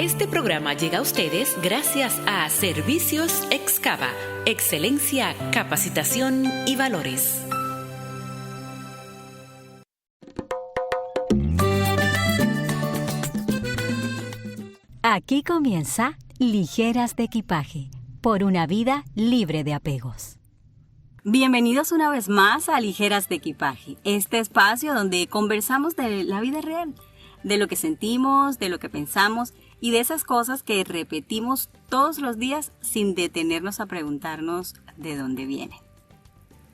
Este programa llega a ustedes gracias a Servicios Excava, excelencia, capacitación y valores. Aquí comienza Ligeras de Equipaje, por una vida libre de apegos. Bienvenidos una vez más a Ligeras de Equipaje, este espacio donde conversamos de la vida real, de lo que sentimos, de lo que pensamos y de esas cosas que repetimos todos los días sin detenernos a preguntarnos de dónde vienen.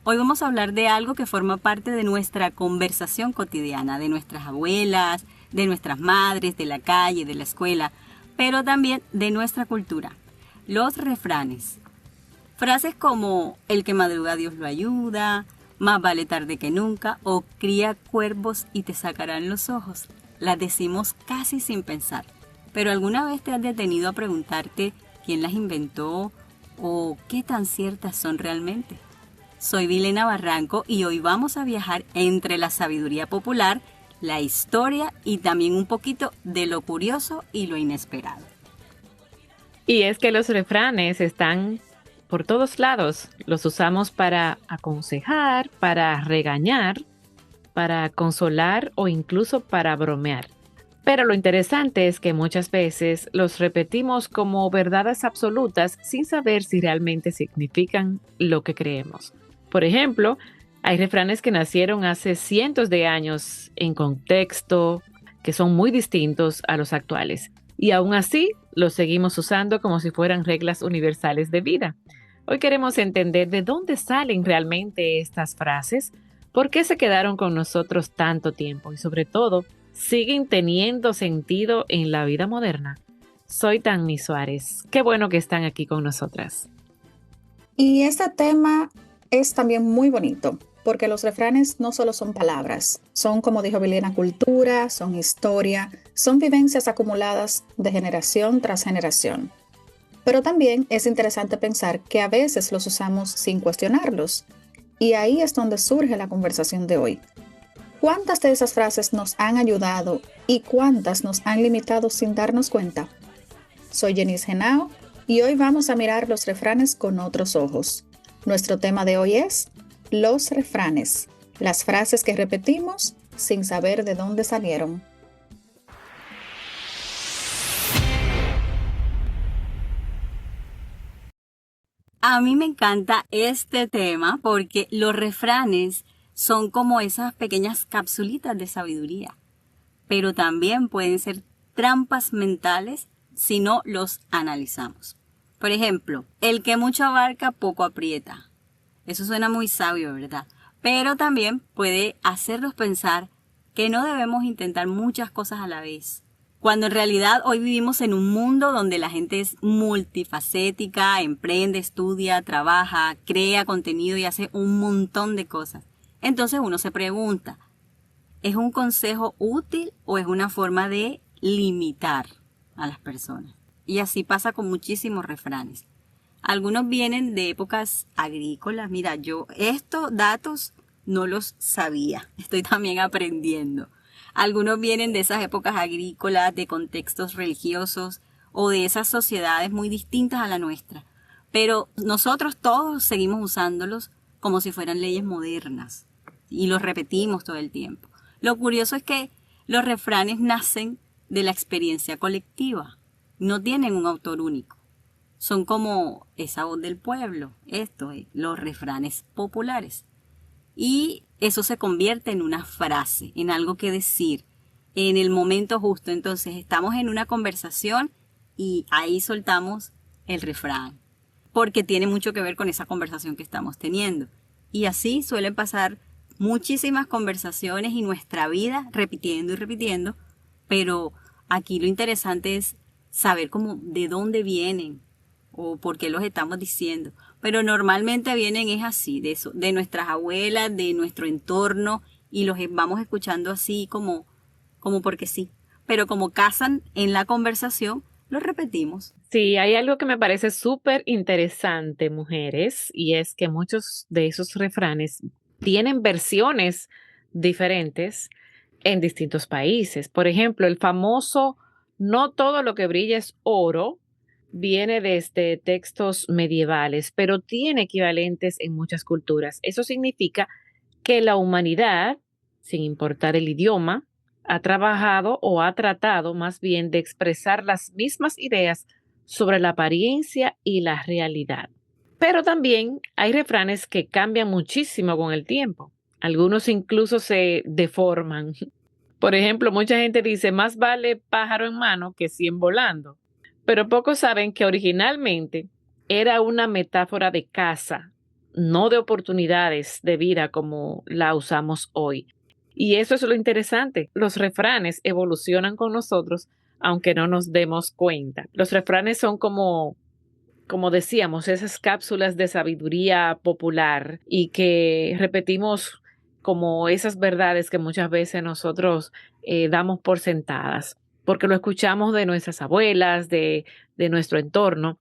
Hoy vamos a hablar de algo que forma parte de nuestra conversación cotidiana, de nuestras abuelas, de nuestras madres, de la calle, de la escuela, pero también de nuestra cultura, los refranes. Frases como el que madruga Dios lo ayuda, más vale tarde que nunca o cría cuervos y te sacarán los ojos. Las decimos casi sin pensar, pero ¿alguna vez te has detenido a preguntarte quién las inventó o qué tan ciertas son realmente? Soy Vilena Barranco y hoy vamos a viajar entre la sabiduría popular, la historia y también un poquito de lo curioso y lo inesperado. Y es que los refranes están por todos lados. Los usamos para aconsejar, para regañar, para consolar o incluso para bromear. Pero lo interesante es que muchas veces los repetimos como verdades absolutas sin saber si realmente significan lo que creemos. Por ejemplo, hay refranes que nacieron hace cientos de años en contexto que son muy distintos a los actuales. Y aún así, los seguimos usando como si fueran reglas universales de vida. Hoy queremos entender de dónde salen realmente estas frases, por qué se quedaron con nosotros tanto tiempo y sobre todo, siguen teniendo sentido en la vida moderna. Soy Tanny Suárez. Qué bueno que están aquí con nosotras. Y este tema es también muy bonito, porque los refranes no solo son palabras, son, como dijo Vilena, cultura, son historia, son vivencias acumuladas de generación tras generación. Pero también es interesante pensar que a veces los usamos sin cuestionarlos. Y ahí es donde surge la conversación de hoy. ¿Cuántas de esas frases nos han ayudado y cuántas nos han limitado sin darnos cuenta? Soy Jenis Genao y hoy vamos a mirar los refranes con otros ojos. Nuestro tema de hoy es los refranes, las frases que repetimos sin saber de dónde salieron. A mí me encanta este tema porque los refranes son como esas pequeñas capsulitas de sabiduría, pero también pueden ser trampas mentales si no los analizamos. Por ejemplo, el que mucho abarca, poco aprieta. Eso suena muy sabio, ¿verdad? Pero también puede hacernos pensar que no debemos intentar muchas cosas a la vez, cuando en realidad hoy vivimos en un mundo donde la gente es multifacética, emprende, estudia, trabaja, crea contenido y hace un montón de cosas. Entonces uno se pregunta, ¿es un consejo útil o es una forma de limitar a las personas? Y así pasa con muchísimos refranes. Algunos vienen de épocas agrícolas. Mira, yo estos datos no los sabía, estoy también aprendiendo. Algunos vienen de esas épocas agrícolas, de contextos religiosos o de esas sociedades muy distintas a la nuestra. Pero nosotros todos seguimos usándolos como si fueran leyes modernas y los repetimos todo el tiempo. Lo curioso es que los refranes nacen de la experiencia colectiva. No tienen un autor único. Son como esa voz del pueblo, los refranes populares. Y eso se convierte en una frase, en algo que decir, en el momento justo. Entonces estamos en una conversación y ahí soltamos el refrán, porque tiene mucho que ver con esa conversación que estamos teniendo. Y así suelen pasar muchísimas conversaciones y nuestra vida repitiendo y repitiendo, pero aquí lo interesante es saber cómo, de dónde vienen o por qué los estamos diciendo. Pero normalmente vienen es así, de eso, de nuestras abuelas, de nuestro entorno, y los vamos escuchando así como porque sí. Pero como casan en la conversación, los repetimos. Sí, hay algo que me parece súper interesante, mujeres, y es que muchos de esos refranes tienen versiones diferentes en distintos países. Por ejemplo, el famoso No todo lo que brilla es oro, viene desde textos medievales, pero tiene equivalentes en muchas culturas. Eso significa que la humanidad, sin importar el idioma, ha trabajado o ha tratado más bien de expresar las mismas ideas sobre la apariencia y la realidad. Pero también hay refranes que cambian muchísimo con el tiempo. Algunos incluso se deforman. Por ejemplo, mucha gente dice, más vale pájaro en mano que 100 volando. Pero pocos saben que originalmente era una metáfora de caza, no de oportunidades de vida como la usamos hoy. Y eso es lo interesante. Los refranes evolucionan con nosotros, aunque no nos demos cuenta. Los refranes son como decíamos, esas cápsulas de sabiduría popular y que repetimos como esas verdades que muchas veces nosotros damos por sentadas, porque lo escuchamos de nuestras abuelas, de nuestro entorno.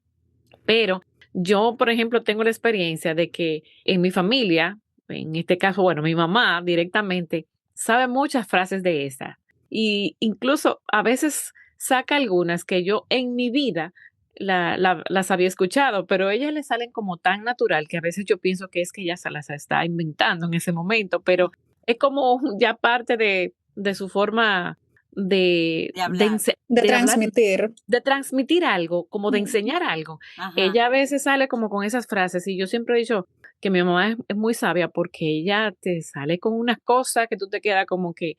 Pero yo, por ejemplo, tengo la experiencia de que en mi familia, en este caso, bueno, mi mamá directamente sabe muchas frases de esas. Y incluso a veces saca algunas que yo en mi vida las había escuchado, pero a ella le salen como tan natural que a veces yo pienso que es que ella se las está inventando en ese momento, pero es como ya parte de su forma De hablar. De de hablar, transmitir. de transmitir algo, como de enseñar algo. Ajá. Ella a veces sale como con esas frases y yo siempre he dicho que mi mamá es muy sabia porque ella te sale con unas cosas que tú te quedas como que,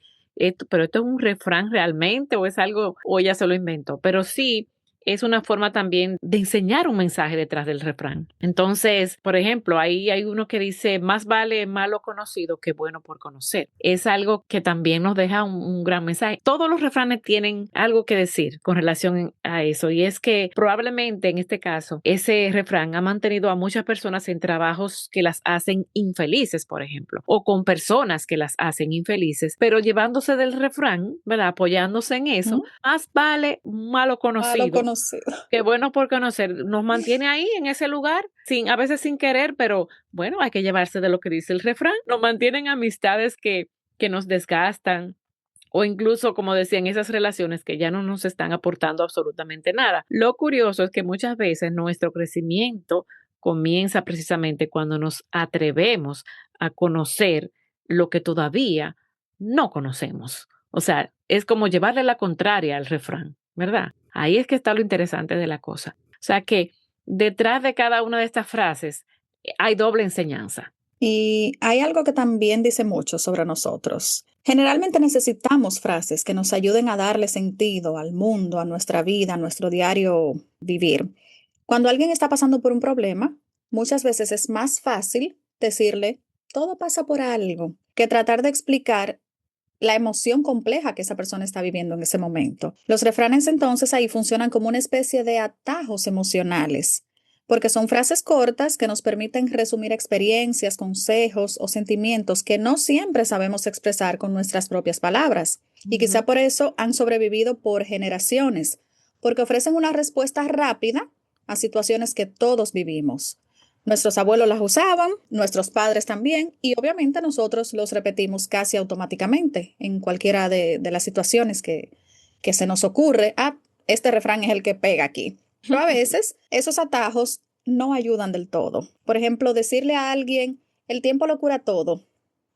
pero esto es un refrán realmente o es algo, o ella se lo inventó, pero sí. Es una forma también de enseñar un mensaje detrás del refrán. Entonces, por ejemplo, ahí hay uno que dice, más vale malo conocido que bueno por conocer. Es algo que también nos deja un gran mensaje. Todos los refranes tienen algo que decir con relación a eso, y es que probablemente en este caso, ese refrán ha mantenido a muchas personas en trabajos que las hacen infelices, por ejemplo, o con personas que las hacen infelices, pero llevándose del refrán, ¿verdad? Apoyándose en eso, más vale malo conocido qué bueno por conocer, nos mantiene ahí en ese lugar, a veces sin querer, pero bueno, hay que llevarse de lo que dice el refrán. Nos mantienen amistades que nos desgastan o incluso, como decían, esas relaciones que ya no nos están aportando absolutamente nada. Lo curioso es que muchas veces nuestro crecimiento comienza precisamente cuando nos atrevemos a conocer lo que todavía no conocemos. O sea, es como llevarle la contraria al refrán, ¿verdad? Ahí es que está lo interesante de la cosa. O sea que detrás de cada una de estas frases hay doble enseñanza. Y hay algo que también dice mucho sobre nosotros. Generalmente necesitamos frases que nos ayuden a darle sentido al mundo, a nuestra vida, a nuestro diario vivir. Cuando alguien está pasando por un problema, muchas veces es más fácil decirle, todo pasa por algo, que tratar de explicar la emoción compleja que esa persona está viviendo en ese momento. Los refranes entonces ahí funcionan como una especie de atajos emocionales, porque son frases cortas que nos permiten resumir experiencias, consejos o sentimientos que no siempre sabemos expresar con nuestras propias palabras. Y quizá por eso han sobrevivido por generaciones, porque ofrecen una respuesta rápida a situaciones que todos vivimos. Nuestros abuelos las usaban, nuestros padres también, y obviamente nosotros los repetimos casi automáticamente en cualquiera de las situaciones que se nos ocurre. Este refrán es el que pega aquí. Pero a veces esos atajos no ayudan del todo. Por ejemplo, decirle a alguien, el tiempo lo cura todo,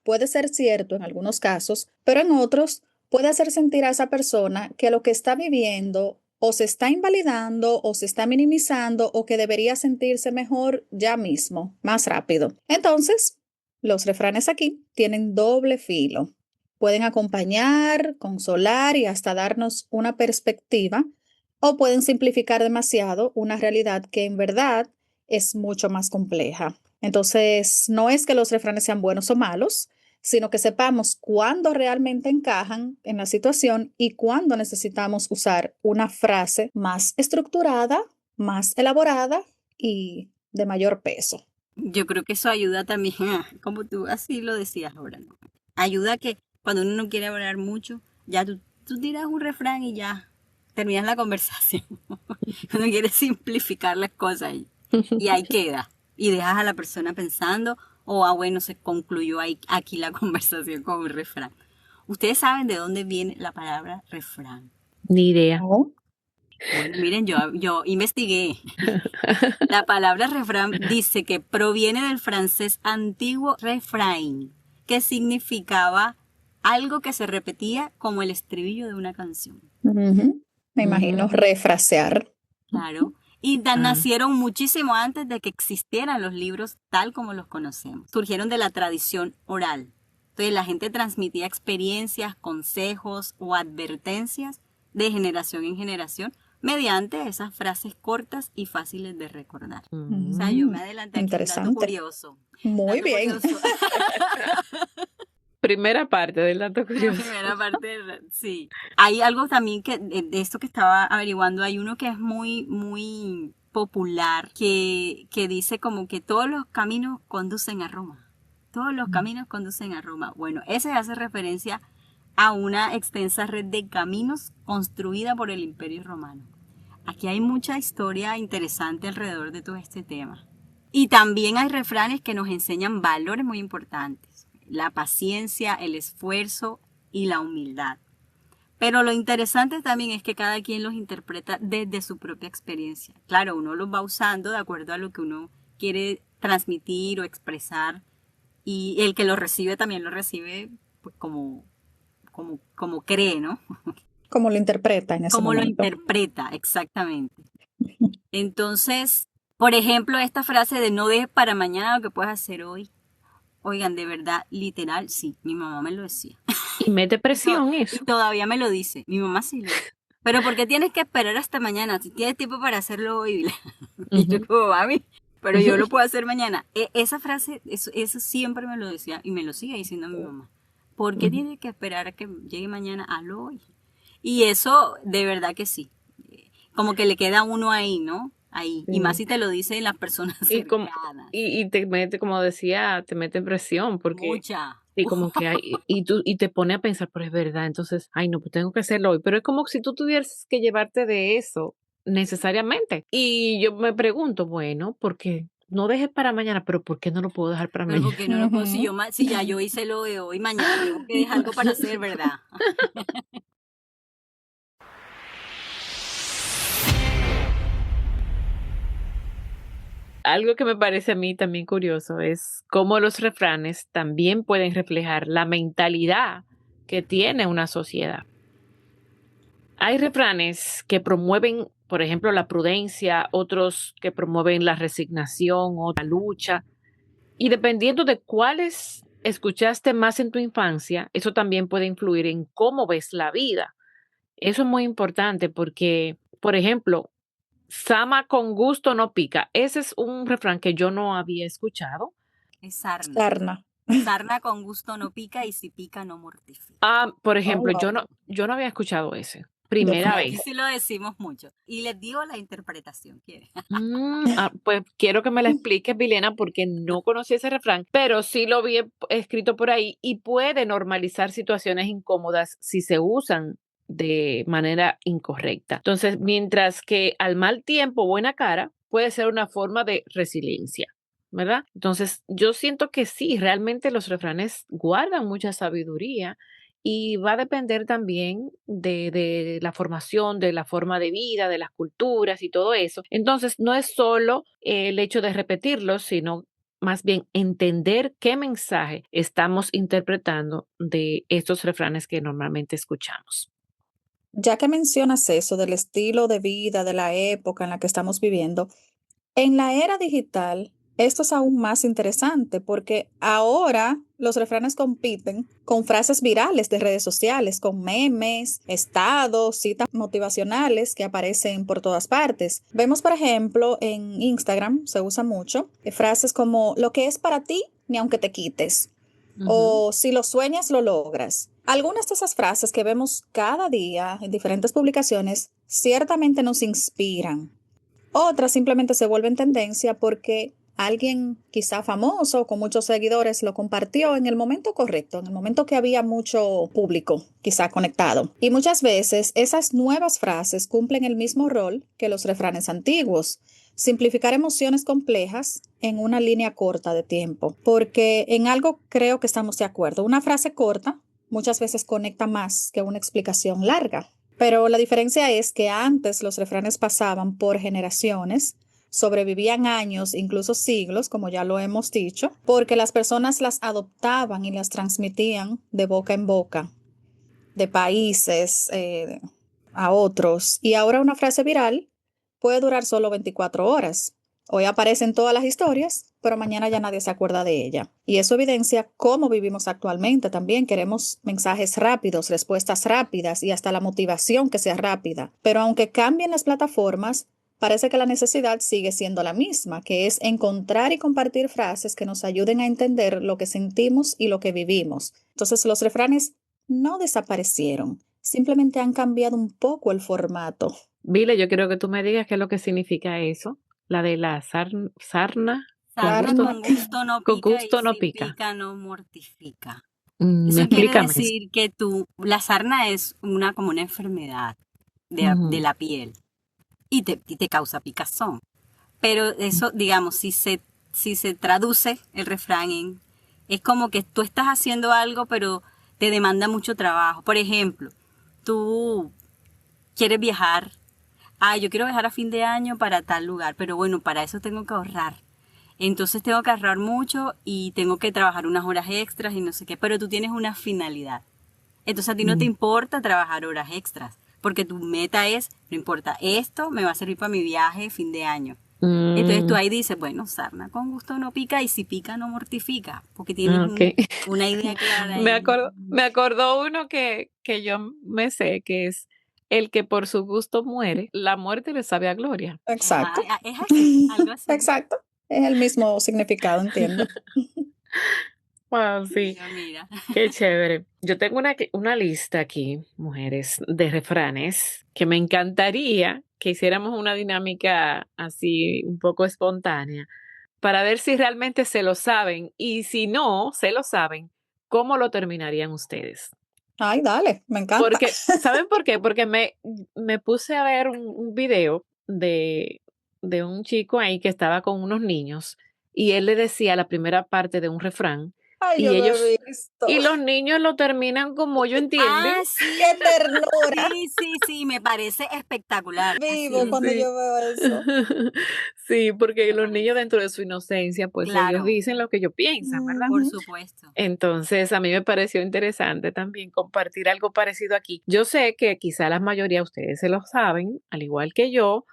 puede ser cierto en algunos casos, pero en otros puede hacer sentir a esa persona que lo que está viviendo o se está invalidando o se está minimizando o que debería sentirse mejor ya mismo, más rápido. Entonces, los refranes aquí tienen doble filo. Pueden acompañar, consolar y hasta darnos una perspectiva, o pueden simplificar demasiado una realidad que en verdad es mucho más compleja. Entonces, no es que los refranes sean buenos o malos, sino que sepamos cuándo realmente encajan en la situación y cuándo necesitamos usar una frase más estructurada, más elaborada y de mayor peso. Yo creo que eso ayuda también como tú así lo decías ahora, ¿no? Ayuda a que cuando uno no quiere hablar mucho, ya tú tiras un refrán y ya terminas la conversación. Cuando quieres simplificar las cosas y ahí queda. Y dejas a la persona pensando, bueno, se concluyó aquí la conversación con un refrán. Ustedes saben de dónde viene la palabra refrán. Ni idea. ¿No? Bueno, miren, yo investigué. La palabra refrán dice que proviene del francés antiguo refrain, que significaba algo que se repetía como el estribillo de una canción. Ujú. Me imagino refrasear. Claro. Y nacieron muchísimo antes de que existieran los libros tal como los conocemos. Surgieron de la tradición oral. Entonces la gente transmitía experiencias, consejos o advertencias de generación en generación mediante esas frases cortas y fáciles de recordar. O sea, yo me adelanté aquí, un dato Interesante. curioso. Muy Dato bien. curioso. Primera parte del dato La curioso. primera parte, sí. Hay algo también que de esto que estaba averiguando, hay uno que es muy, muy popular, que dice como que todos los caminos conducen a Roma. Todos los caminos conducen a Roma. Bueno, ese hace referencia a una extensa red de caminos construida por el Imperio Romano. Aquí hay mucha historia interesante alrededor de todo este tema. Y también hay refranes que nos enseñan valores muy importantes. La paciencia, el esfuerzo y la humildad. Pero lo interesante también es que cada quien los interpreta desde su propia experiencia. Claro, uno los va usando de acuerdo a lo que uno quiere transmitir o expresar. Y el que lo recibe también lo recibe pues, como cree, ¿no? Como lo interpreta en ese Como lo momento. interpreta, exactamente. Entonces, por ejemplo, esta frase de no dejes para mañana lo que puedes hacer hoy. Oigan, de verdad, literal, sí, mi mamá me lo decía. Y mete presión Y eso. todavía me lo dice, mi mamá sí lo dice. Pero ¿por qué tienes que esperar hasta mañana? Si tienes tiempo para hacerlo hoy. Y yo como, mami, pero yo lo puedo hacer mañana. Esa frase, eso siempre me lo decía y me lo sigue diciendo mi mamá. ¿Por qué tienes que esperar a que llegue mañana? Hazlo hoy. Y eso, de verdad que sí. Como que le queda a uno ahí, ¿no? Ahí. Y más si te lo dicen las personas Y como, cercanas. y te mete, como decía, te mete en presión porque Mucha. y como que hay, y te pone a pensar, pero es verdad, entonces, ay no, pues tengo que hacerlo hoy. Pero es como si tú tuvieras que llevarte de eso necesariamente. Y yo me pregunto, bueno, porque no dejes para mañana, pero ¿por qué no lo puedo dejar para Pero mañana? porque no lo puedo, si Ujú. si ya yo hice lo de hoy, mañana tengo que dejar algo para hacer, ¿verdad? Algo que me parece a mí también curioso es cómo los refranes también pueden reflejar la mentalidad que tiene una sociedad. Hay refranes que promueven, por ejemplo, la prudencia, otros que promueven la resignación o la lucha. Y dependiendo de cuáles escuchaste más en tu infancia, eso también puede influir en cómo ves la vida. Eso es muy importante porque, por ejemplo, Sama con gusto no pica. Ese es un refrán que yo no había escuchado. Es sarna. Sarna. Sarna con gusto no pica y si pica no mortifica. Por Oh, ejemplo, wow. yo no había escuchado ese. Yo Primera Aquí vez. sí lo decimos mucho. Y les digo la interpretación, ¿quiere? Pues quiero que me la expliques, Vilena, porque no conocí ese refrán, pero sí lo vi escrito por ahí y puede normalizar situaciones incómodas si se usan de manera incorrecta. Entonces, mientras que al mal tiempo, buena cara, puede ser una forma de resiliencia, ¿verdad? Entonces, yo siento que sí, realmente los refranes guardan mucha sabiduría y va a depender también de la formación, de la forma de vida, de las culturas y todo eso. Entonces, no es solo el hecho de repetirlos, sino más bien entender qué mensaje estamos interpretando de estos refranes que normalmente escuchamos. Ya que mencionas eso del estilo de vida, de la época en la que estamos viviendo, en la era digital, esto es aún más interesante porque ahora los refranes compiten con frases virales de redes sociales, con memes, estados, citas motivacionales que aparecen por todas partes. Vemos, por ejemplo, en Instagram se usa mucho frases como lo que es para ti, ni aunque te quites. Ujú. O si lo sueñas, lo logras. Algunas de esas frases que vemos cada día en diferentes publicaciones ciertamente nos inspiran. Otras simplemente se vuelven tendencia porque alguien quizá famoso con muchos seguidores lo compartió en el momento correcto, en el momento que había mucho público quizá conectado. Y muchas veces esas nuevas frases cumplen el mismo rol que los refranes antiguos. Simplificar emociones complejas en una línea corta de tiempo, porque en algo creo que estamos de acuerdo. Una frase corta muchas veces conecta más que una explicación larga. Pero la diferencia es que antes los refranes pasaban por generaciones, sobrevivían años, incluso siglos, como ya lo hemos dicho, porque las personas las adoptaban y las transmitían de boca en boca, de países a otros. Y ahora una frase viral puede durar solo 24 horas. Hoy aparecen todas las historias, pero mañana ya nadie se acuerda de ella. Y eso evidencia cómo vivimos actualmente también. Queremos mensajes rápidos, respuestas rápidas y hasta la motivación que sea rápida. Pero aunque cambien las plataformas, parece que la necesidad sigue siendo la misma, que es encontrar y compartir frases que nos ayuden a entender lo que sentimos y lo que vivimos. Entonces, los refranes no desaparecieron, simplemente han cambiado un poco el formato. Vile, yo quiero que tú me digas qué es lo que significa eso, la de la sarna con Sarna gusto, con gusto no con pica y gusto no si pica. pica no mortifica. Eso quiere Explícame eso. decir que la sarna es como una enfermedad de Ujú. la piel y te causa picazón. Pero eso, digamos, si se traduce el refrán es como que tú estás haciendo algo, pero te demanda mucho trabajo. Por ejemplo, tú quieres viajar. Yo quiero viajar a fin de año para tal lugar, pero bueno, para eso tengo que ahorrar. Entonces tengo que ahorrar mucho y tengo que trabajar unas horas extras y no sé qué, pero tú tienes una finalidad. Entonces a ti no te importa trabajar horas extras, porque tu meta es, no importa, esto me va a servir para mi viaje fin de año. Entonces tú Mm, ahí dices, bueno, sarna con gusto no pica y si pica no mortifica, porque tienes ok. una idea clara Me ahí. acordó uno que yo me sé, que es el que por su gusto muere, la muerte le sabe a gloria. Exacto. Es así, algo así. Exacto. Es el mismo significado, entiendo. Wow, sí, Mira. qué chévere. Yo tengo una lista aquí, mujeres, de refranes que me encantaría que hiciéramos una dinámica así un poco espontánea para ver si realmente se lo saben y si no se lo saben, ¿cómo lo terminarían ustedes? Ay, dale, me encanta. Porque, ¿saben por qué? Porque me puse a ver un video de un chico ahí que estaba con unos niños y él le decía la primera parte de un refrán Ay, y yo lo he ellos, visto. y los niños lo terminan como yo entienden. ¡Qué Sí, ternura! sí, me parece espectacular. Vivo Así, cuando Sí. yo veo eso. Sí, porque me los niños parece. dentro de su inocencia, pues ellos Claro, dicen lo que ellos piensan, ¿verdad? por Ujú. supuesto. Entonces, a mí me pareció interesante también compartir algo parecido aquí. Yo sé que quizá la mayoría de ustedes se lo saben, al igual que yo,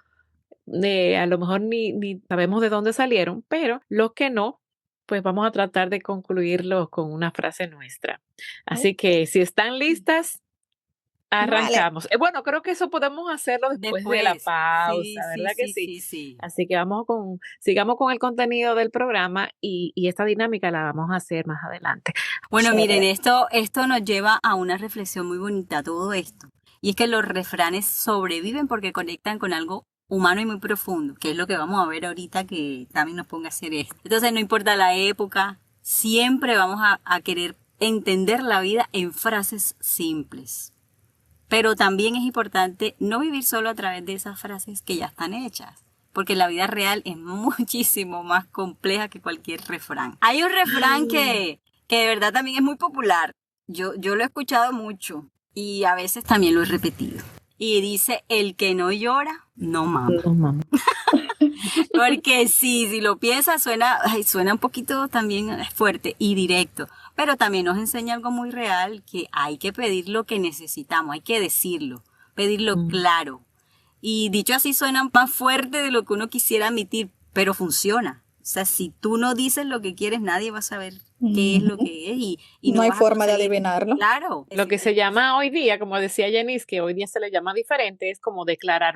a lo mejor ni sabemos de dónde salieron, pero los que no, pues vamos a tratar de concluirlos con una frase nuestra. Así Ok. que si están listas, Vale. arrancamos. Bueno, creo que eso podemos hacerlo después de la Después, pausa, sí, sí, ¿verdad que sí, sí? sí, sí. Así que sigamos con el contenido del programa y esta dinámica la vamos a hacer más adelante. Bueno, miren, Chévere. esto nos lleva a una reflexión muy bonita, todo esto. Y es que los refranes sobreviven porque conectan con algo humano y muy profundo, que es lo que vamos a ver ahorita que también nos ponga a hacer esto. Entonces, no importa la época, siempre vamos a querer entender la vida en frases simples. Pero también es importante no vivir solo a través de esas frases que ya están hechas, porque la vida real es muchísimo más compleja que cualquier refrán. Hay un refrán que de verdad también es muy popular. Yo lo he escuchado mucho y a veces también lo he repetido. Y dice, el que no llora, no mama. No, mamá. Porque sí, si lo piensas, suena un poquito también fuerte y directo. Pero también nos enseña algo muy real, que hay que pedir lo que necesitamos, hay que decirlo, pedirlo Mm. claro. Y dicho así suena más fuerte de lo que uno quisiera admitir, pero funciona. O sea, si tú no dices lo que quieres, nadie va a saber qué es lo Ujú. que es y No no hay vas a forma de conseguir. adivinarlo. Claro. Lo que se llama hoy día, como decía Janice, que hoy día se le llama diferente, es como decretar.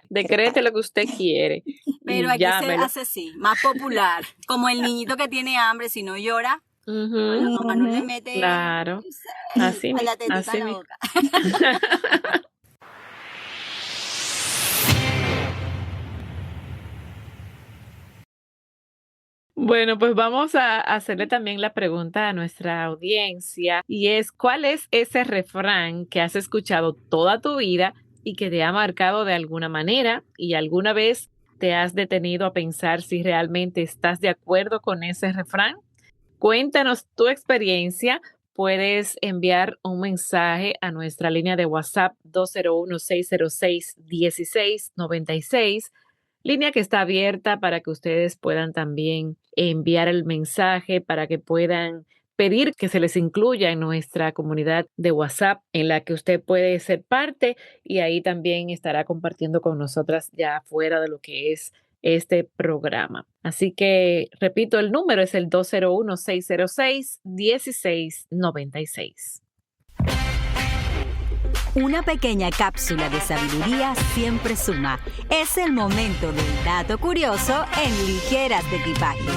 Decrete lo que usted quiere Pero y aquí se llámelo. hace así, más popular. Como el niñito que tiene hambre, si no llora, Ujú, la mamá no le Ujú. mete, claro, yo sé, la tetita en así la mismo. boca. Bueno, pues vamos a hacerle también la pregunta a nuestra audiencia y es, ¿cuál es ese refrán que has escuchado toda tu vida y que te ha marcado de alguna manera y alguna vez te has detenido a pensar si realmente estás de acuerdo con ese refrán? Cuéntanos tu experiencia puedes enviar un mensaje a nuestra línea de WhatsApp 201-606-1696, línea que está abierta para que ustedes puedan también enviar el mensaje, para que puedan pedir que se les incluya en nuestra comunidad de WhatsApp en la que usted puede ser parte y ahí también estará compartiendo con nosotras ya fuera de lo que es este programa. Así que, repito, el número es el 201-606-1696. Una pequeña cápsula de sabiduría siempre suma. Es el momento del dato curioso en Ligeras de Equipaje.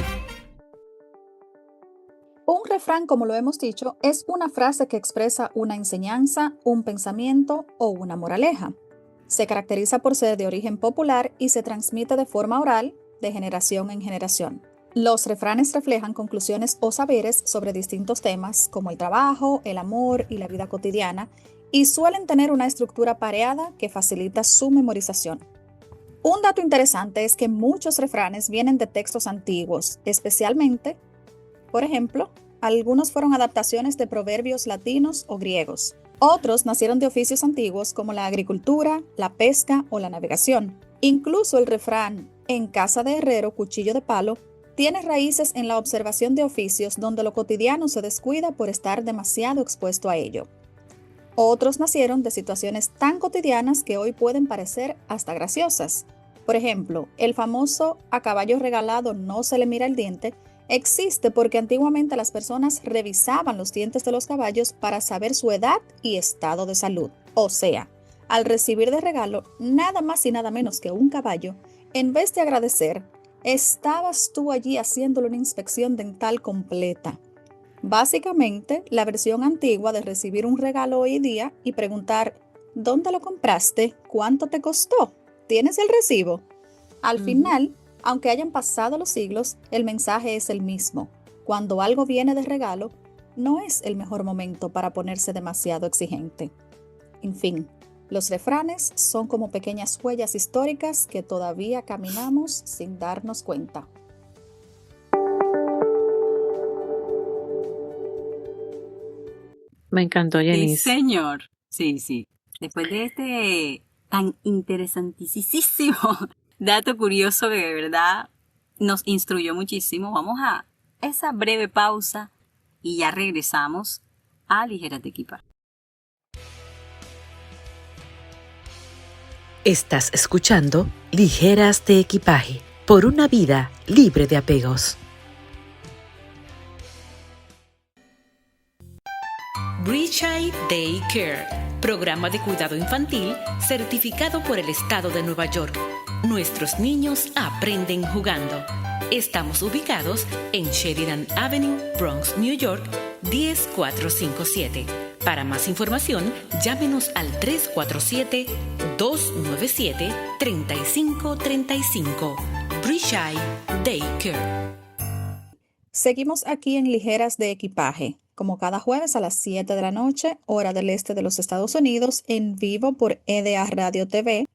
Un refrán, como lo hemos dicho, es una frase que expresa una enseñanza, un pensamiento o una moraleja. Se caracteriza por ser de origen popular y se transmite de forma oral, de generación en generación. Los refranes reflejan conclusiones o saberes sobre distintos temas, como el trabajo, el amor y la vida cotidiana, y suelen tener una estructura pareada que facilita su memorización. Un dato interesante es que muchos refranes vienen de textos antiguos, especialmente, por ejemplo, algunos fueron adaptaciones de proverbios latinos o griegos. Otros nacieron de oficios antiguos como la agricultura, la pesca o la navegación. Incluso el refrán "en casa de herrero, cuchillo de palo" tiene raíces en la observación de oficios donde lo cotidiano se descuida por estar demasiado expuesto a ello. Otros nacieron de situaciones tan cotidianas que hoy pueden parecer hasta graciosas. Por ejemplo, el famoso "a caballo regalado no se le mira el diente" existe porque antiguamente las personas revisaban los dientes de los caballos para saber su edad y estado de salud. O sea, al recibir de regalo nada más y nada menos que un caballo, en vez de agradecer, estabas tú allí haciéndole una inspección dental completa. Básicamente, la versión antigua de recibir un regalo hoy día y preguntar ¿dónde lo compraste? ¿Cuánto te costó? ¿Tienes el recibo? Al final, aunque hayan pasado los siglos, el mensaje es el mismo. Cuando algo viene de regalo, no es el mejor momento para ponerse demasiado exigente. En fin, los refranes son como pequeñas huellas históricas que todavía caminamos sin darnos cuenta. Me encantó, Yanis. Sí, señor. Sí. Después de este tan interesantísimo dato curioso que de verdad nos instruyó muchísimo, vamos a esa breve pausa y ya regresamos a Ligeras de Equipaje. Estás escuchando Ligeras de Equipaje, por una vida libre de apegos. Bridgeside Day Care, programa de cuidado infantil certificado por el Estado de Nueva York. Nuestros niños aprenden jugando. Estamos ubicados en Sheridan Avenue, Bronx, New York, 10457. Para más información, llámenos al 347-297-3535. Bridgeside Day Care. Seguimos aquí en Ligeras de Equipaje, como cada jueves a las 7 de la noche, hora del este de los Estados Unidos, en vivo por EDA Radio TV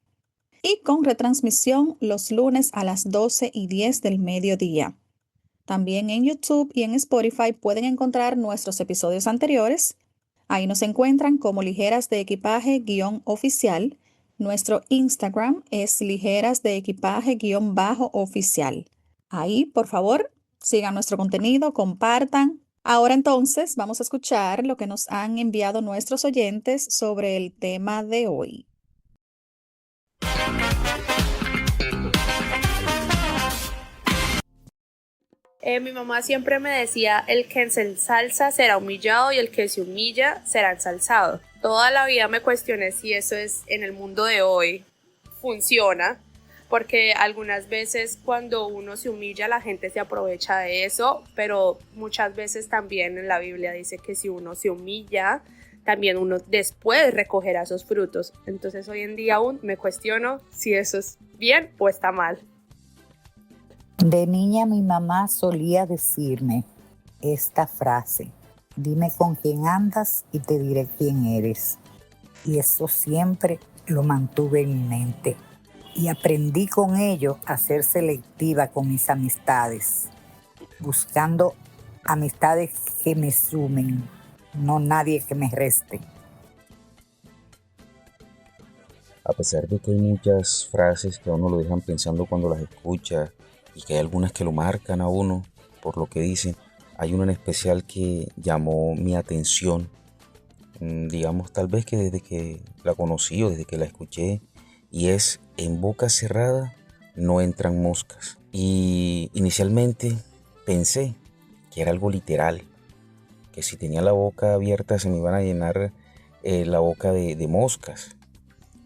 y con retransmisión los lunes a las 12:10 del mediodía. También en YouTube y en Spotify pueden encontrar nuestros episodios anteriores. Ahí nos encuentran como Ligeras de Equipaje-oficial. Nuestro Instagram es Ligeras de Equipaje-oficial. Ahí, por favor, sigan nuestro contenido, compartan. Ahora entonces vamos a escuchar lo que nos han enviado nuestros oyentes sobre el tema de hoy. Mi mamá siempre me decía, el que se ensalza será humillado y el que se humilla será ensalzado. Toda la vida me cuestioné si eso es en el mundo de hoy funciona, porque algunas veces cuando uno se humilla la gente se aprovecha de eso, pero muchas veces también en la Biblia dice que si uno se humilla, también uno después recogerá esos frutos. Entonces hoy en día aún me cuestiono si eso es bien o está mal. De niña mi mamá solía decirme esta frase: dime con quién andas y te diré quién eres. Y eso siempre lo mantuve en mi mente. Y aprendí con ello a ser selectiva con mis amistades, buscando amistades que me sumen, no nadie que me reste. A pesar de que hay muchas frases que a uno lo dejan pensando cuando las escucha y que hay algunas que lo marcan a uno por lo que dicen, hay una en especial que llamó mi atención, digamos tal vez que desde que la conocí o desde que la escuché, y es: en boca cerrada no entran moscas. Y inicialmente pensé que era algo literal, que si tenía la boca abierta se me iban a llenar la boca de moscas.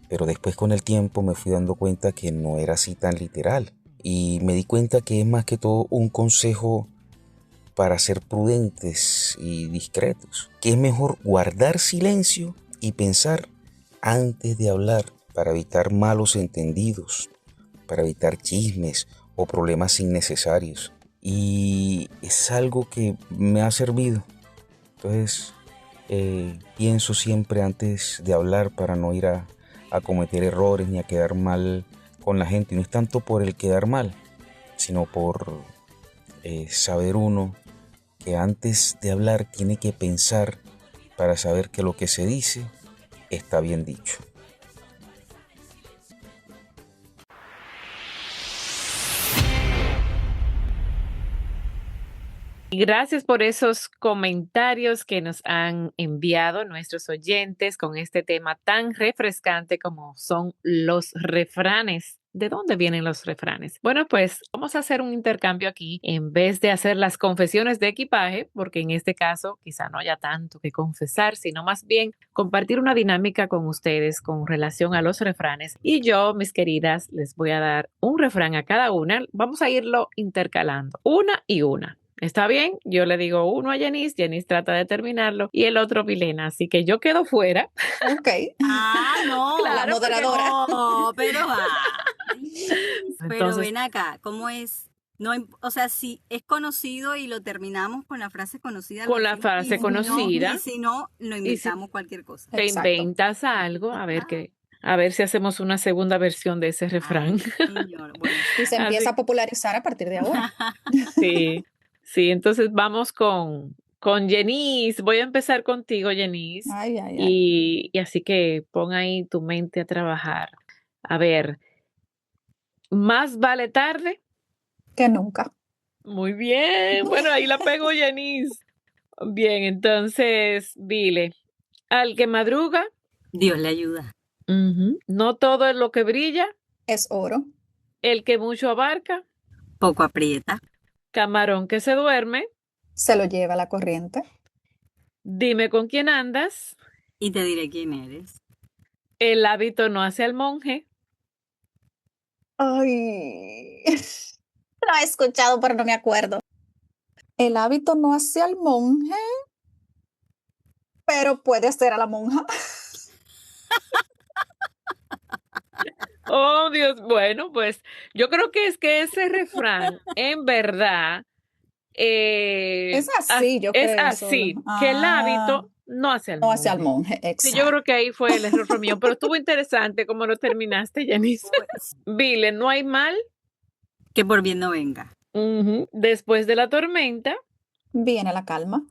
Pero después, con el tiempo, me fui dando cuenta que no era así tan literal. Y me di cuenta que es más que todo un consejo para ser prudentes y discretos. Que es mejor guardar silencio y pensar antes de hablar, para evitar malos entendidos, para evitar chismes o problemas innecesarios. Y es algo que me ha servido. Entonces, pienso siempre antes de hablar para no ir a cometer errores ni a quedar mal con la gente. Y no es tanto por el quedar mal, sino por saber uno que antes de hablar tiene que pensar para saber que lo que se dice está bien dicho. Gracias por esos comentarios que nos han enviado nuestros oyentes con este tema tan refrescante como son los refranes. ¿De dónde vienen los refranes? Bueno, pues vamos a hacer un intercambio aquí en vez de hacer las confesiones de equipaje, porque en este caso quizá no haya tanto que confesar, sino más bien compartir una dinámica con ustedes con relación a los refranes. Y yo, mis queridas, les voy a dar un refrán a cada una. Vamos a irlo intercalando, una y una. ¿Está bien? Yo le digo uno a Yanis, Yanis trata de terminarlo y el otro Vilena, así que yo quedo fuera. Ok. No, La Claro, moderadora. no, pero pero Entonces, ven acá, ¿cómo es? No, o sea, si es conocido y lo terminamos con la frase conocida, lo con la decimos, frase conocida, y si no, lo y si inventamos cualquier cosa. te Exacto. inventas algo, a ver si hacemos una segunda versión de ese refrán. Ay, señor, bueno. Y se empieza Así, a popularizar a partir de ahora. sí, sí, entonces vamos con Yanis. Voy a empezar contigo, Yanis. Ay, ay, ay. Y así que pon ahí tu mente a trabajar. A ver, más vale tarde. Que nunca. Muy bien. Bueno, ahí la pego, Yanis. Bien, entonces, Vile, al que madruga, Dios le ayuda. no todo es lo que brilla, Es oro. el que mucho abarca, Poco aprieta. camarón que se duerme, Se lo lleva la corriente. dime con quién andas, Y te diré quién eres. el hábito no hace al monje, Ay. Lo he escuchado, pero no me acuerdo. El hábito no hace al monje, pero puede hacer a la monja. oh Dios, bueno, pues yo creo que es que ese refrán, en verdad, Es así, yo es creo, solo. así, que el hábito no hace al No hace al monje. monje, Sí, yo exacto. creo que ahí fue el error mío, pero estuvo interesante cómo lo terminaste, Janice. Vile, no hay mal Que por bien no venga. después de la tormenta, Viene la calma.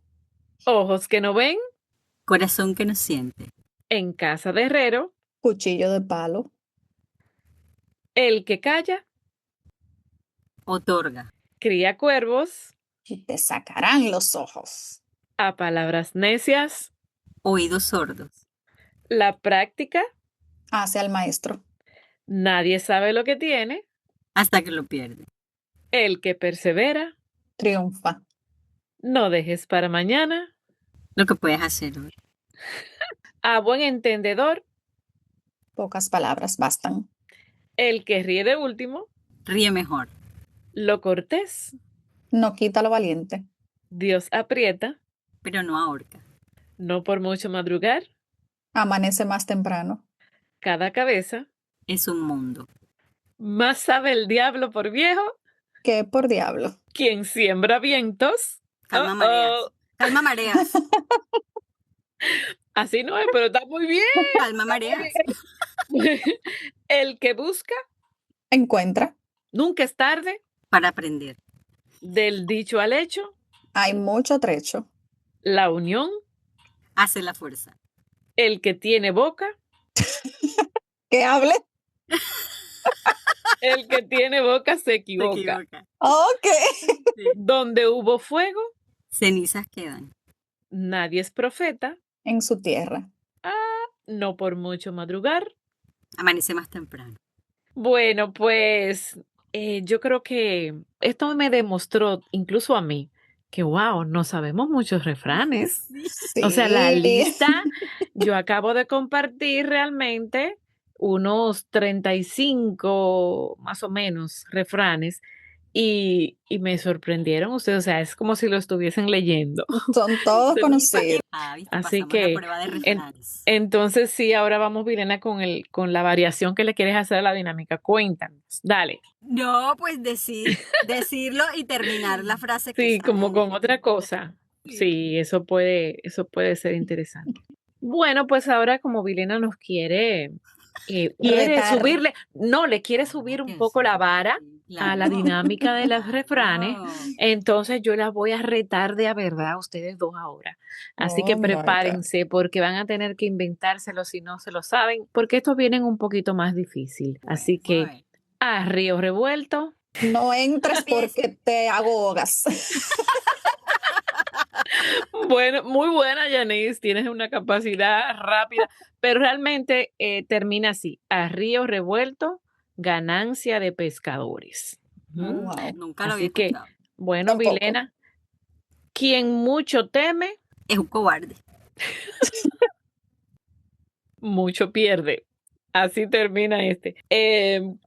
ojos que no ven, Corazón que no siente. en casa de herrero, Cuchillo de palo. el que calla, Otorga. cría cuervos, Y te sacarán los ojos. a palabras necias, Oídos sordos. la práctica, Hace al maestro. nadie sabe lo que tiene, Hasta que lo pierde. el que persevera, Triunfa. no dejes para mañana, Lo que puedes hacer hoy. a buen entendedor, Pocas palabras bastan. el que ríe de último, Ríe mejor. lo cortés, No quita lo valiente. Dios aprieta, Pero no ahorca. no por mucho madrugar, Amanece más temprano. cada cabeza, Es un mundo. más sabe el diablo por viejo, Que por diablo. quien siembra vientos. Calma mareas. Oh, Calma mareas. así no es, pero está muy bien. Calma mareas. El que busca, Encuentra. nunca es tarde, Para aprender. del dicho al hecho, Hay mucho trecho. la unión, Hace la fuerza. El que tiene boca. Que hable. El que tiene boca se equivoca. Ok. Donde hubo fuego, Cenizas quedan. nadie es profeta. En su tierra. No por mucho madrugar. Amanece más temprano. Bueno, pues yo creo que esto me demostró, incluso a mí, que wow, no sabemos muchos refranes. Sí. O sea, la lista, yo acabo de compartir realmente unos 35 más o menos refranes y me sorprendieron ustedes, o sea, es como si lo estuviesen leyendo. Son todos conocidos. ¿Viste? Así Pasamos que, la prueba de refranes. Entonces sí, ahora vamos, Vilena, con la variación que le quieres hacer a la dinámica. Cuéntanos, dale. No, pues decirlo y terminar la frase que Sí, está como en- con otra cosa. Sí, eso puede ser interesante. Bueno, pues ahora como Vilena nos quiere Retar. subirle, no, le quiere subir un poco la vara a la dinámica de los refranes, entonces yo las voy a retar de a verdad a ustedes dos ahora. Así que Oh my God. prepárense porque van a tener que inventárselo si no se lo saben, porque estos vienen un poquito más difícil. Así que Bueno. a río revuelto. No entres porque te ahogas. Bueno, muy buena, Yanis. Tienes una capacidad rápida, pero realmente termina así: a río revuelto, ganancia de pescadores. Ujú. Wow. Nunca lo Así había que, escuchado. bueno, Tampoco. Vilena, quien mucho teme, Es un cobarde. mucho pierde. Así termina este.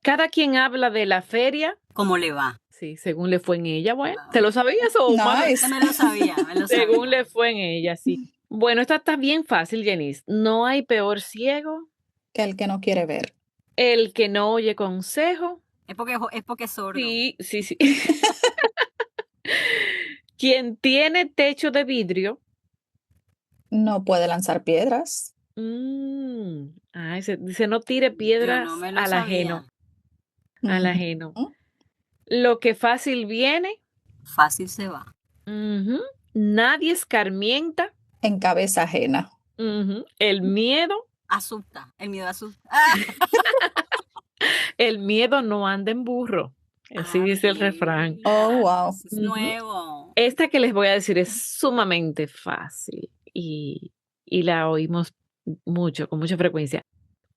Cada quien habla de la feria, ¿Cómo le va? sí, según le fue en ella. Bueno, ¿te lo sabías o más? Nice. Me lo sabía, me lo sabía. Según le fue en ella, sí. Bueno, esta está bien fácil, Yanis. No hay peor ciego Que el que no quiere ver. el que no oye consejo. Es porque es sordo. Sí, sí, sí. Quien tiene techo de vidrio. No puede lanzar piedras. Dice no tire Yo piedras no me lo al sabía. ajeno. Al Ujú. ajeno. Lo que fácil viene. Fácil se va. Ujú. Nadie escarmienta. En cabeza ajena. Ujú. El miedo. Asusta. El miedo asusta. El miedo no anda en burro. Así dice el refrán. Oh, wow. Eso es Ujú. nuevo. Esta que les voy a decir es sumamente fácil y la oímos mucho, con mucha frecuencia.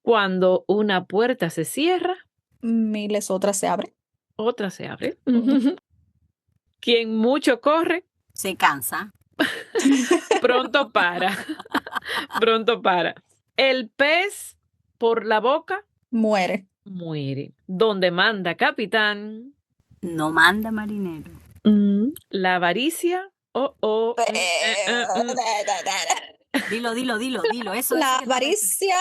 Cuando una puerta se cierra, Miles otras se abren. otra se abre. Quien mucho corre, Se cansa. pronto para. Pronto para. El pez por la boca Muere. muere. Donde manda capitán, No manda marinero. la avaricia. Dilo. Eso La que tú dices. avaricia.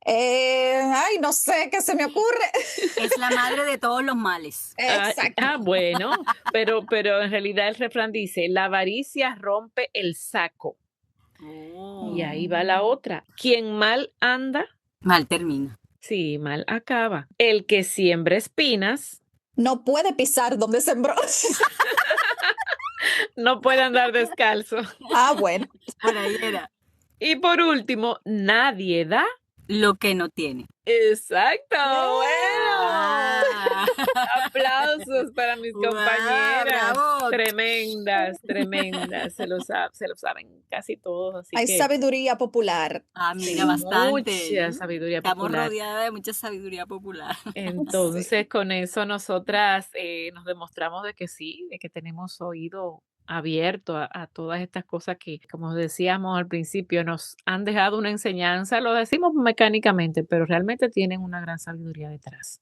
Ay, no sé qué se me ocurre. Es la madre de todos los males. Exacto. Bueno, pero en realidad el refrán dice, la avaricia rompe el saco. Y ahí va la otra. Quien mal anda, Mal termina. sí, mal acaba. El que siembra espinas, No puede pisar donde sembró. no puede andar descalzo. Bueno. Por ahí era. Y por último, nadie da. Lo que no tiene. Exacto, bueno. Ah. Aplausos para mis Wow, compañeras. bravo. Tremendas. Se lo saben casi todos. Así Hay que sabiduría popular. Mira, bastante. mucha sabiduría Estamos popular. rodeadas de mucha sabiduría popular. Entonces, con eso nosotras nos demostramos de que sí, de que tenemos oído abierto a todas estas cosas que, como decíamos al principio, nos han dejado una enseñanza, lo decimos mecánicamente, pero realmente tienen una gran sabiduría detrás.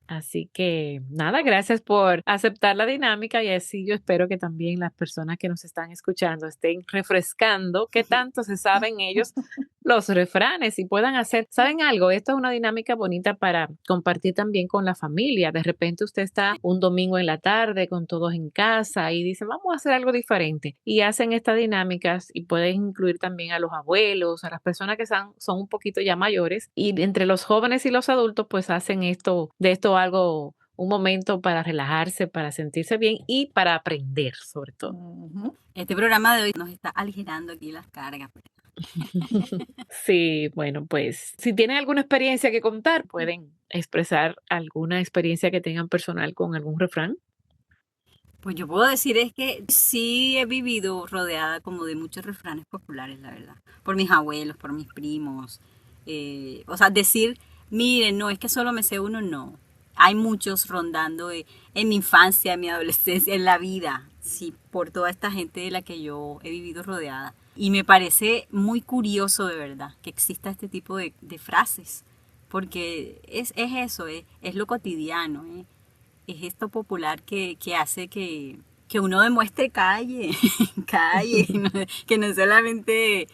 Así que nada, gracias por aceptar la dinámica y así yo espero que también las personas que nos están escuchando estén refrescando qué tanto se saben ellos los refranes y puedan hacer, ¿saben algo? Esto es una dinámica bonita para compartir también con la familia. De repente usted está un domingo en la tarde con todos en casa y dice, vamos a hacer algo diferente y hacen estas dinámicas y pueden incluir también a los abuelos, a las personas que son un poquito ya mayores y entre los jóvenes y los adultos pues hacen de esto algo, un momento para relajarse, para sentirse bien y para aprender sobre todo. Ujú. Este programa de hoy nos está aligerando aquí las cargas. Sí, bueno, pues si tienen alguna experiencia que contar, pueden expresar alguna experiencia que tengan personal con algún refrán. Pues yo puedo decir es que sí he vivido rodeada como de muchos refranes populares, la verdad. Por mis abuelos, por mis primos. O sea, decir, miren, no, es que solo me sé uno, no. Hay muchos rondando en mi infancia, en mi adolescencia, en la vida. Sí, por toda esta gente de la que yo he vivido rodeada. Y me parece muy curioso, de verdad, que exista este tipo de frases. Porque es eso, es lo cotidiano, es esto popular que hace que uno demuestre calle, calle, que no solamente...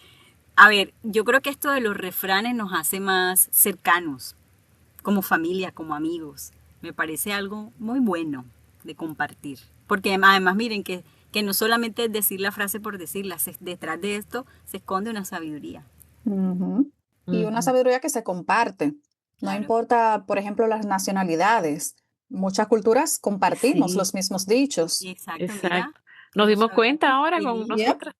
A ver, yo creo que esto de los refranes nos hace más cercanos, como familia, como amigos. Me parece algo muy bueno de compartir. Porque además miren que no solamente es decir la frase por decirla, detrás de esto se esconde una sabiduría. Ujú. Y una Ujú. sabiduría que se comparte. No Claro. importa, por ejemplo, las nacionalidades. Muchas culturas compartimos Sí, los mismos dichos. Exacto, mira, exacto. que Nos no dimos sabía. cuenta ahora con Sí, Yep. nosotras.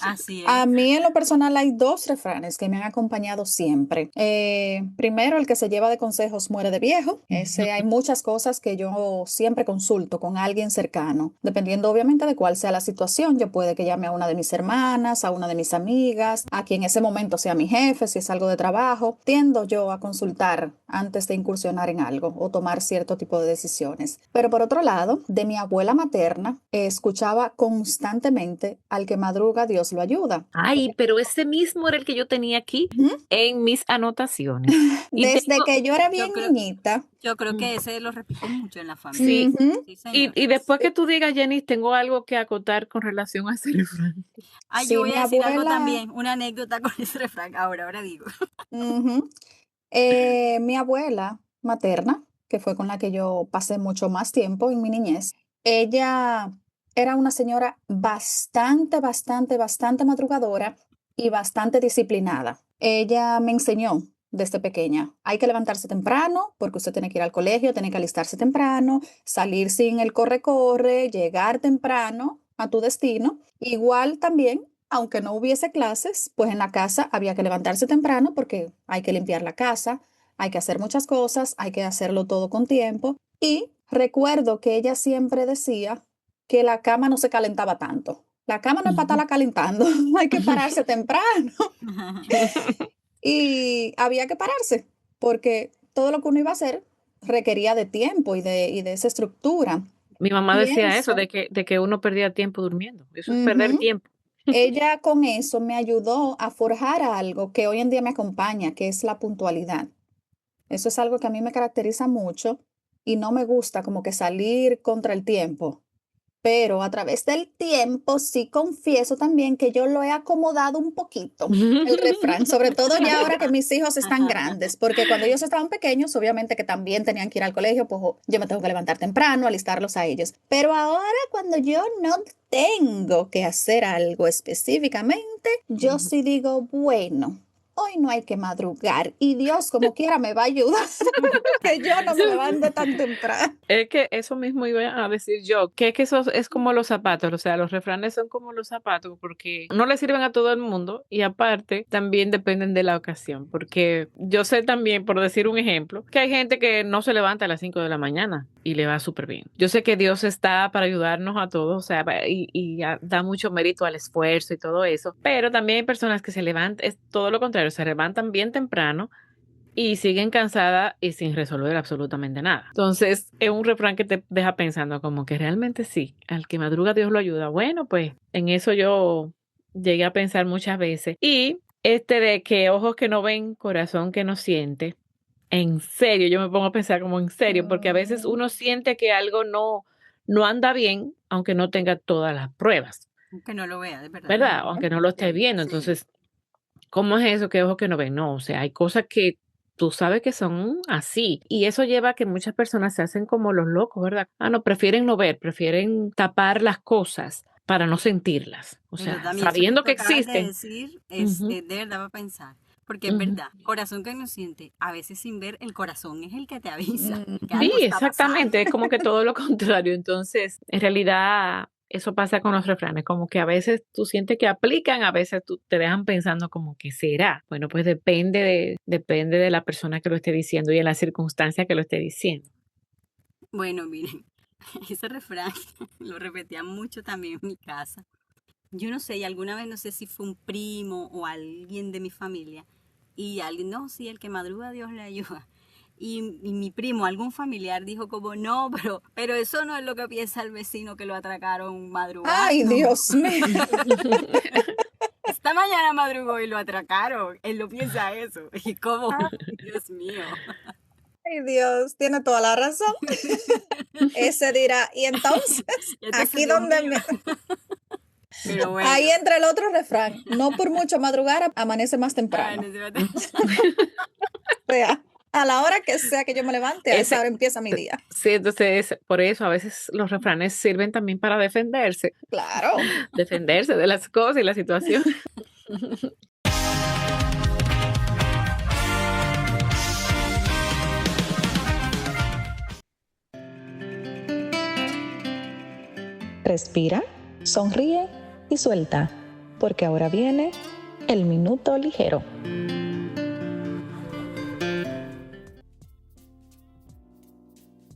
así A es. mí en lo personal hay dos refranes que me han acompañado siempre. Primero, el que se lleva de consejos muere de viejo. Ese hay muchas cosas que yo siempre consulto con alguien cercano, dependiendo obviamente de cuál sea la situación. Yo puede que llame a una de mis hermanas, a una de mis amigas, a quien en ese momento sea mi jefe, si es algo de trabajo. Tiendo yo a consultar antes de incursionar en algo o tomar cierto tipo de decisiones. Pero por otro lado, de mi abuela materna, escuchaba constantemente al que madruga, Dios lo ayuda. Ay, pero ese mismo era el que yo tenía aquí Ujú. en mis anotaciones. Y Desde tengo, que yo era Yo bien creo, niñita. yo creo mm, que ese lo repiten mucho en la familia. sí, Ujú. Sí, y, señor. y después que Sí, tú digas, Jenny, tengo algo que acotar con relación a ese refrán. Ay, yo sí, voy mi a decir algo abuela, también, una anécdota con ese refrán. Ahora digo. ujú. Mi abuela materna, que fue con la que yo pasé mucho más tiempo en mi niñez, ella era una señora bastante madrugadora y bastante disciplinada. Ella me enseñó desde pequeña, hay que levantarse temprano porque usted tiene que ir al colegio, tiene que alistarse temprano, salir sin el corre-corre, llegar temprano a tu destino. Igual también aunque no hubiese clases, pues en la casa había que levantarse temprano porque hay que limpiar la casa, hay que hacer muchas cosas, hay que hacerlo todo con tiempo. Y recuerdo que ella siempre decía que la cama no se calentaba tanto. La cama no es para estarla calentando, hay que pararse temprano. Y había que pararse porque todo lo que uno iba a hacer requería de tiempo y de esa estructura. Mi mamá Y decía eso, eso, de que uno perdía tiempo durmiendo. Eso es perder ujú. tiempo. Ella con eso me ayudó a forjar algo que hoy en día me acompaña, que es la puntualidad. Eso es algo que a mí me caracteriza mucho y no me gusta como que salir contra el tiempo. Pero a través del tiempo sí confieso también que yo lo he acomodado un poquito, el refrán, sobre todo ya ahora que mis hijos están grandes, porque cuando ellos estaban pequeños, obviamente que también tenían que ir al colegio, pues yo me tengo que levantar temprano, alistarlos a ellos. Pero ahora cuando yo no tengo que hacer algo específicamente, yo sí digo, bueno, hoy no hay que madrugar y Dios como quiera me va a ayudar, que yo no me levante tan temprano. Es que eso mismo iba a decir yo, que es que eso es como los zapatos, o sea, los refranes son como los zapatos porque no le sirven a todo el mundo y aparte también dependen de la ocasión, porque yo sé también, por decir un ejemplo, que hay gente que no se levanta a las 5 de la mañana y le va súper bien. Yo sé que Dios está para ayudarnos a todos, o sea, da mucho mérito al esfuerzo y todo eso, pero también hay personas que se levantan, es todo lo contrario, se levantan bien temprano y siguen cansadas y sin resolver absolutamente nada. Entonces, es un refrán que te deja pensando como que realmente sí, al que madruga Dios lo ayuda. Bueno, pues en eso yo llegué a pensar muchas veces. Y este de que ojos que no ven, corazón que no siente, en serio, yo me pongo a pensar como en serio, porque a veces Ujú. uno siente que algo no anda bien, aunque no tenga todas las pruebas, Que no lo vea, de verdad. ¿verdad? Ujú. Aunque no lo esté Sí, viendo. sí. Entonces, ¿cómo es eso que ojos que no ven? No, o sea, hay cosas que tú sabes que son así. Y eso lleva a que muchas personas se hacen como los locos, ¿verdad? Ah, no, prefieren no ver, prefieren tapar las cosas para no sentirlas. O Pero sea, también eso que sabiendo tú que acabas de existen. decir Ujú, es de verdad para pensar. Porque es ujú. verdad, corazón que no siente, a veces sin ver, el corazón es el que te avisa que Sí, algo está pasando. exactamente, es como que todo lo contrario. Entonces, en realidad, Eso pasa con los refranes, como que a veces tú sientes que aplican, a veces tú te dejan pensando como que será. Bueno, pues depende de la persona que lo esté diciendo y de la circunstancia que lo esté diciendo. Bueno, miren, ese refrán lo repetía mucho también en mi casa. Yo no sé, y alguna vez no sé si fue un primo o alguien de mi familia, y alguien, no, sí, el que madruga Dios le ayuda. Y mi primo, algún familiar, dijo como, no, pero eso no es lo que piensa el vecino que lo atracaron madrugando. Ay, Dios mío. Esta mañana madrugó y lo atracaron. Él no piensa eso. Y como, Dios mío. Ay, Dios, tiene toda la razón. Ese dirá, y entonces, aquí donde me... Pero bueno. Ahí entra el otro refrán, no por mucho madrugar, amanece más temprano. O sea, a la hora que sea que yo me levante, a esa hora empieza mi día. Sí, entonces por eso a veces los refranes sirven también para defenderse. Claro. Defenderse de las cosas y la situación. Respira, sonríe y suelta, porque ahora viene el minuto ligero.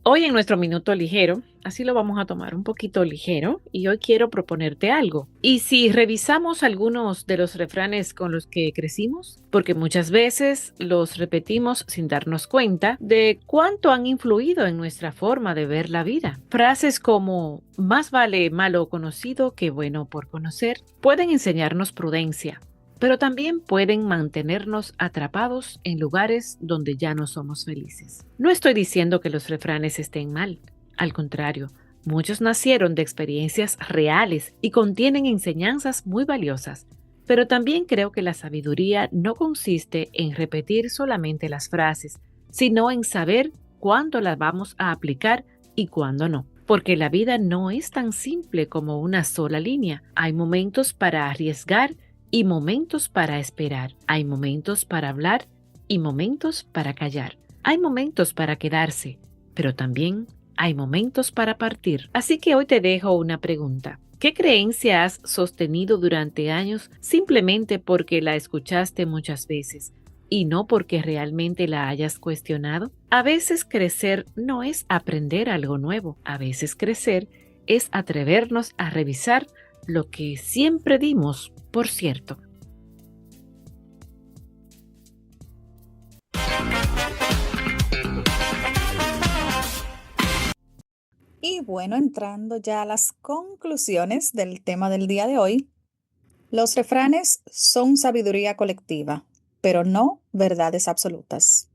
Hoy en nuestro minuto ligero, así lo vamos a tomar un poquito ligero, y hoy quiero proponerte algo. Y si revisamos algunos de los refranes con los que crecimos, porque muchas veces los repetimos sin darnos cuenta de cuánto han influido en nuestra forma de ver la vida. Frases como más vale malo conocido que bueno por conocer pueden enseñarnos prudencia, pero también pueden mantenernos atrapados en lugares donde ya no somos felices. No estoy diciendo que los refranes estén mal, al contrario, muchos nacieron de experiencias reales y contienen enseñanzas muy valiosas, pero también creo que la sabiduría no consiste en repetir solamente las frases, sino en saber cuándo las vamos a aplicar y cuándo no. Porque la vida no es tan simple como una sola línea. Hay momentos para arriesgar y momentos para esperar. Hay momentos para hablar y momentos para callar. Hay momentos para quedarse, pero también hay momentos para partir. Así que hoy te dejo una pregunta. ¿Qué creencia has sostenido durante años simplemente porque la escuchaste muchas veces y no porque realmente la hayas cuestionado? A veces crecer no es aprender algo nuevo. A veces crecer es atrevernos a revisar lo que siempre dimos por cierto. Y bueno, entrando ya a las conclusiones del tema del día de hoy, los refranes son sabiduría colectiva, pero no verdades absolutas.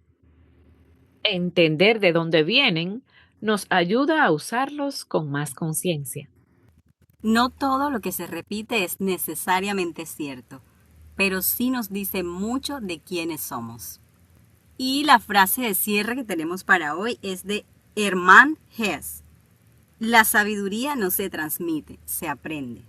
Entender de dónde vienen nos ayuda a usarlos con más conciencia. No todo lo que se repite es necesariamente cierto, pero sí nos dice mucho de quiénes somos. Y la frase de cierre que tenemos para hoy es de Hermann Hesse. La sabiduría no se transmite, se aprende.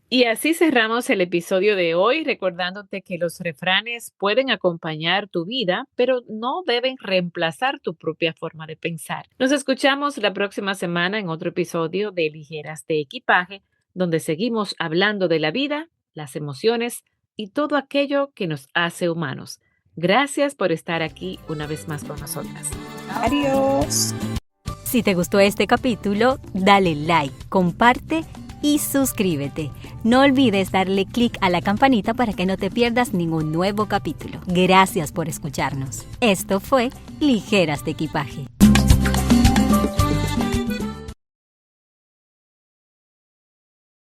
Y así cerramos el episodio de hoy, recordándote que los refranes pueden acompañar tu vida, pero no deben reemplazar tu propia forma de pensar. Nos escuchamos la próxima semana en otro episodio de Ligeras de Equipaje, donde seguimos hablando de la vida, las emociones y todo aquello que nos hace humanos. Gracias por estar aquí una vez más con nosotras. Adiós. Si te gustó este capítulo, dale like, comparte y suscríbete. No olvides darle clic a la campanita para que no te pierdas ningún nuevo capítulo. Gracias por escucharnos. Esto fue Ligeras de Equipaje.